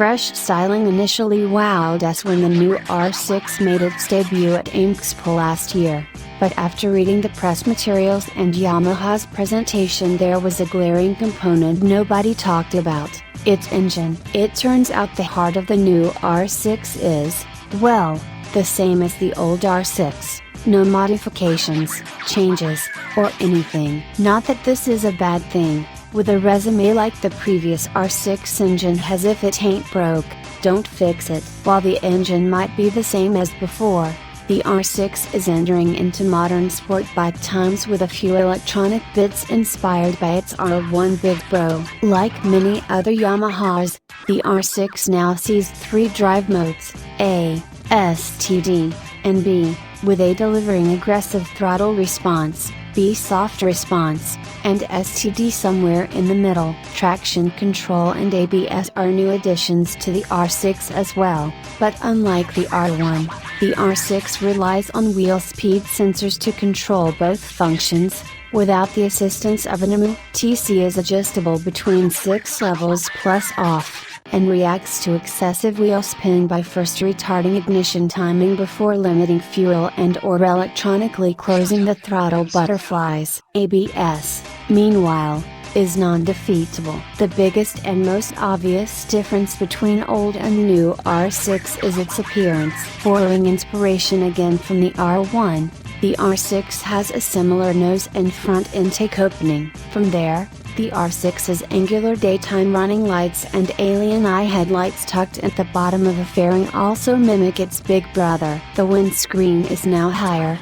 fresh styling initially wowed us when the new R6 made its debut at Expo last year. But after reading the press materials and Yamaha's presentation, there was a glaring component nobody talked about: its engine. It turns out the heart of the new R6 is, well, the same as the old R6. No modifications, changes, or anything. Not that this is a bad thing. With a resume like the previous R6 engine has, if it ain't broke, don't fix it. While the engine might be the same as before, the R6 is entering into modern sport bike times with a few electronic bits inspired by its R1 Big Bro. Like many other Yamahas, the R6 now sees 3 drive modes: A, STD, and B, with A delivering aggressive throttle response, B soft response, and STD somewhere in the middle. Traction control and ABS are new additions to the R6 as well, but unlike the R1, the R6 relies on wheel speed sensors to control both functions. Without the assistance of an EMU, TC is adjustable between 6 levels plus off, and reacts to excessive wheel spin by first retarding ignition timing before limiting fuel and/or electronically closing the throttle butterflies. ABS, meanwhile, is non-defeatable. The biggest and most obvious difference between old and new R6 is its appearance. Borrowing inspiration again from the R1, the R6 has a similar nose and front intake opening. From there, the R6's angular daytime running lights and alien eye headlights tucked at the bottom of the fairing also mimic its big brother. The windscreen is now higher,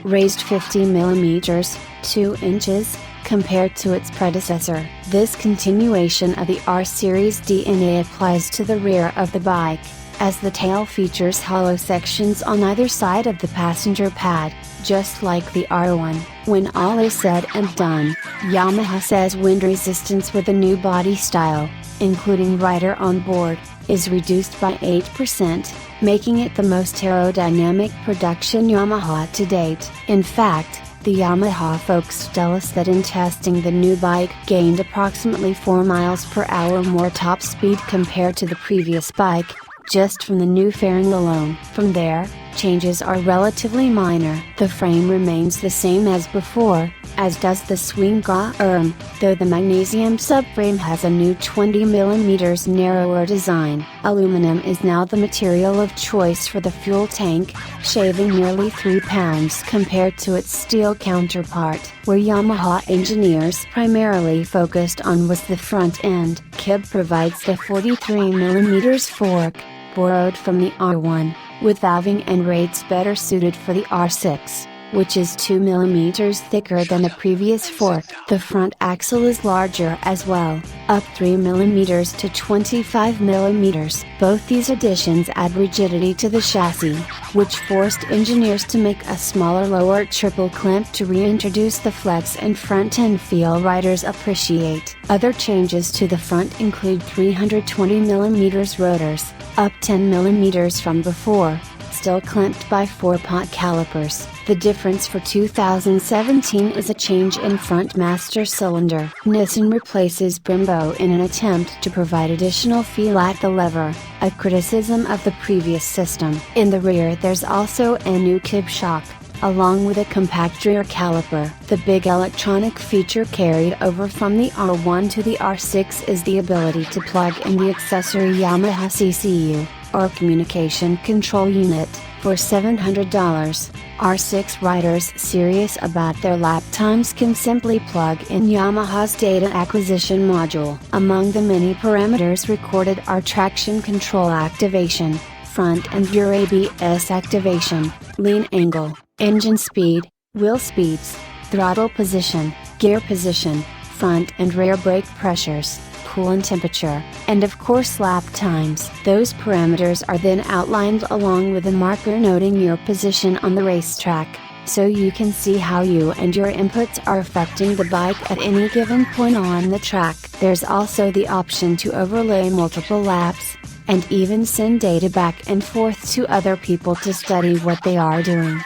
raised 50 mm, 2 inches, compared to its predecessor. This continuation of the R-Series DNA applies to the rear of the bike, as the tail features hollow sections on either side of the passenger pad, just like the R1. When all is said and done, Yamaha says wind resistance with the new body style, including rider on board, is reduced by 8%, making it the most aerodynamic production Yamaha to date. In fact, the Yamaha folks tell us that in testing the new bike gained approximately 4 miles per hour more top speed compared to the previous bike, just from the new fairing alone. From there, changes are relatively minor. The frame remains the same as before, as does the swing arm, though the magnesium subframe has a new 20 mm narrower design. Aluminum is now the material of choice for the fuel tank, shaving nearly 3 pounds compared to its steel counterpart. Where Yamaha engineers primarily focused on was the front end. KIB provides the 43 mm fork, borrowed from the R1, with valving and rates better suited for the R6, which is 2 mm thicker than the previous fork. The front axle is larger as well, up 3 mm to 25 mm. Both these additions add rigidity to the chassis, which forced engineers to make a smaller lower triple clamp to reintroduce the flex and front end feel riders appreciate. Other changes to the front include 320 mm rotors, up 10 mm from before, still clamped by 4-pot calipers. The difference for 2017 is a change in front master cylinder. Nissan replaces Brembo in an attempt to provide additional feel at the lever, a criticism of the previous system. In the rear there's also a new KIB shock, along with a compact rear caliper. The big electronic feature carried over from the R1 to the R6 is the ability to plug in the accessory Yamaha CCU, or Communication Control Unit, for $700. R6 riders serious about their lap times can simply plug in Yamaha's data acquisition module. Among the many parameters recorded are traction control activation, front and rear ABS activation, lean angle, engine speed, wheel speeds, throttle position, gear position, front and rear brake pressures, coolant temperature, and of course lap times. Those parameters are then outlined along with a marker noting your position on the racetrack, so you can see how you and your inputs are affecting the bike at any given point on the track. There's also the option to overlay multiple laps, and even send data back and forth to other people to study what they are doing.